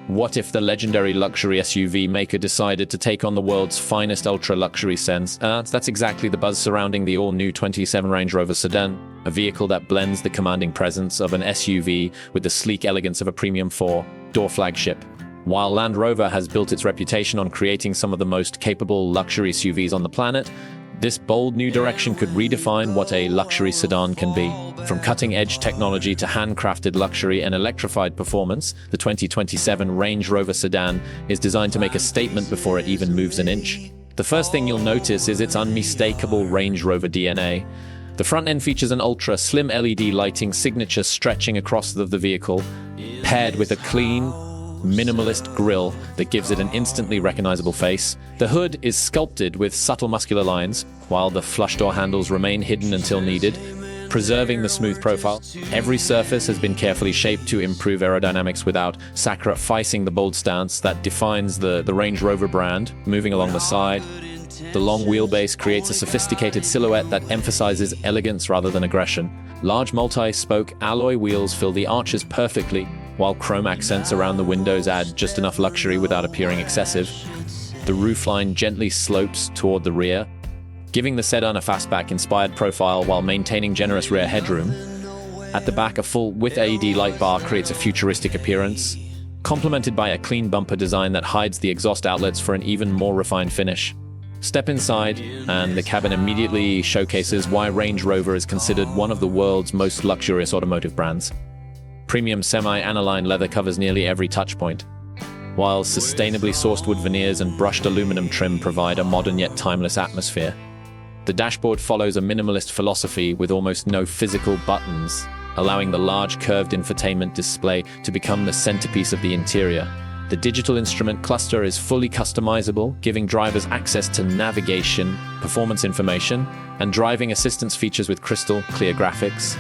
What if the legendary luxury SUV maker decided to take on the world's finest ultra-luxury sense? That's exactly the buzz surrounding the all-new 27 Range Rover Sedan, a vehicle that blends the commanding presence of an SUV with the sleek elegance of a premium four-door flagship. While Land Rover has built its reputation on creating some of the most capable luxury SUVs on the planet, this bold new direction could redefine what a luxury sedan can be. From cutting-edge technology to handcrafted luxury and electrified performance, the 2027 Range Rover Sedan is designed to make a statement before it even moves an inch. The first thing you'll notice is its unmistakable Range Rover DNA. The front end features an ultra-slim LED lighting signature stretching across the vehicle, paired with a clean, minimalist grille that gives it an instantly recognizable face. The hood is sculpted with subtle muscular lines, while the flush door handles remain hidden until needed, preserving the smooth profile. Every surface has been carefully shaped to improve aerodynamics without sacrificing the bold stance that defines the Range Rover brand. Moving along the side, the long wheelbase creates a sophisticated silhouette that emphasizes elegance rather than aggression. Large multi-spoke alloy wheels fill the arches perfectly, while chrome accents around the windows add just enough luxury without appearing excessive. The roofline gently slopes toward the rear, giving the sedan a fastback-inspired profile while maintaining generous rear headroom. At the back, a full-width LED light bar creates a futuristic appearance, complemented by a clean bumper design that hides the exhaust outlets for an even more refined finish. Step inside, and the cabin immediately showcases why Range Rover is considered one of the world's most luxurious automotive brands. Premium semi-aniline leather covers nearly every touchpoint, while sustainably sourced wood veneers and brushed aluminum trim provide a modern yet timeless atmosphere. The dashboard follows a minimalist philosophy with almost no physical buttons, allowing the large curved infotainment display to become the centerpiece of the interior. The digital instrument cluster is fully customizable, giving drivers access to navigation, performance information, and driving assistance features with crystal clear graphics.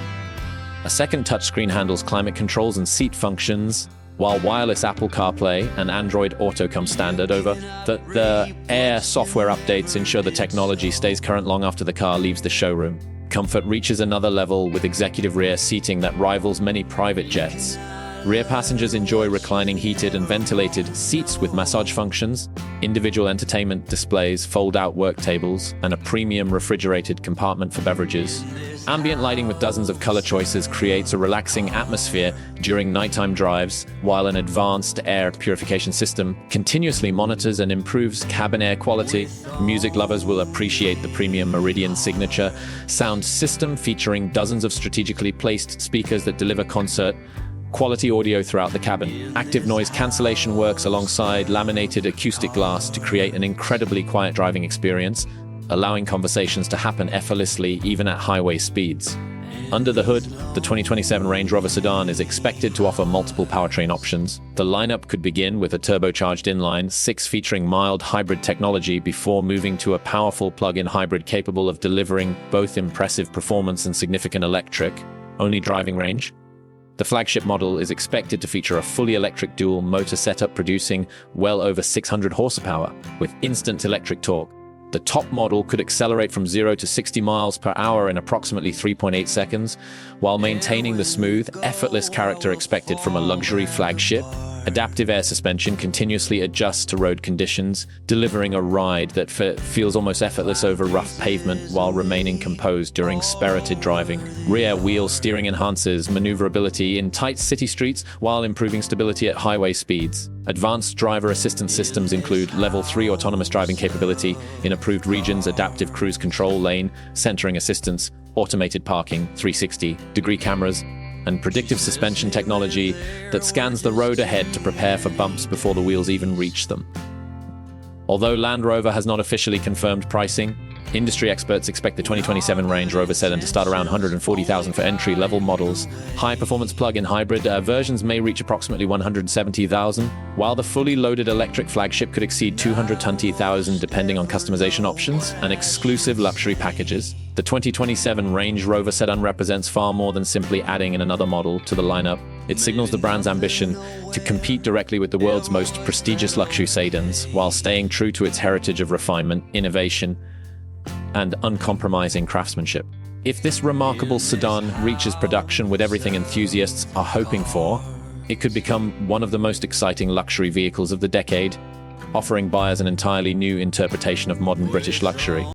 A second touchscreen handles climate controls and seat functions, while wireless Apple CarPlay and Android Auto come standard. Over the Air software updates ensure the technology stays current long after the car leaves the showroom. Comfort reaches another level with executive rear seating that rivals many private jets. Rear passengers enjoy reclining heated and ventilated seats with massage functions, individual entertainment displays, fold-out work tables, and a premium refrigerated compartment for beverages. Ambient lighting with dozens of color choices creates a relaxing atmosphere during nighttime drives, while an advanced air purification system continuously monitors and improves cabin air quality. Music lovers will appreciate the premium Meridian signature sound system featuring dozens of strategically placed speakers that deliver concert quality audio throughout the cabin. Active noise cancellation works alongside laminated acoustic glass to create an incredibly quiet driving experience, allowing conversations to happen effortlessly even at highway speeds. Under the hood, the 2027 Range Rover Sedan is expected to offer multiple powertrain options. The lineup could begin with a turbocharged inline-six featuring mild hybrid technology before moving to a powerful plug-in hybrid capable of delivering both impressive performance and significant electric-only driving range. The flagship model is expected to feature a fully electric dual motor setup producing well over 600 horsepower with instant electric torque. The top model could accelerate from 0 to 60 miles per hour in approximately 3.8 seconds, while maintaining the smooth, effortless character expected from a luxury flagship. Adaptive air suspension continuously adjusts to road conditions, delivering a ride that feels almost effortless over rough pavement while remaining composed during spirited driving. Rear wheel steering enhances maneuverability in tight city streets while improving stability at highway speeds. Advanced driver assistance systems include Level 3 autonomous driving capability in approved regions, adaptive cruise control, lane centering assistance, automated parking, 360-degree cameras, and predictive suspension technology that scans the road ahead to prepare for bumps before the wheels even reach them. Although Land Rover has not officially confirmed pricing, industry experts expect the 2027 Range Rover Sedan to start around $140,000 for entry-level models. High-performance plug-in hybrid versions may reach approximately $170,000, while the fully loaded electric flagship could exceed $220,000 depending on customization options and exclusive luxury packages. The 2027 Range Rover Sedan represents far more than simply adding in another model to the lineup. It signals the brand's ambition to compete directly with the world's most prestigious luxury sedans, while staying true to its heritage of refinement, innovation, and uncompromising craftsmanship. If this remarkable sedan reaches production with everything enthusiasts are hoping for, it could become one of the most exciting luxury vehicles of the decade, offering buyers an entirely new interpretation of modern British luxury.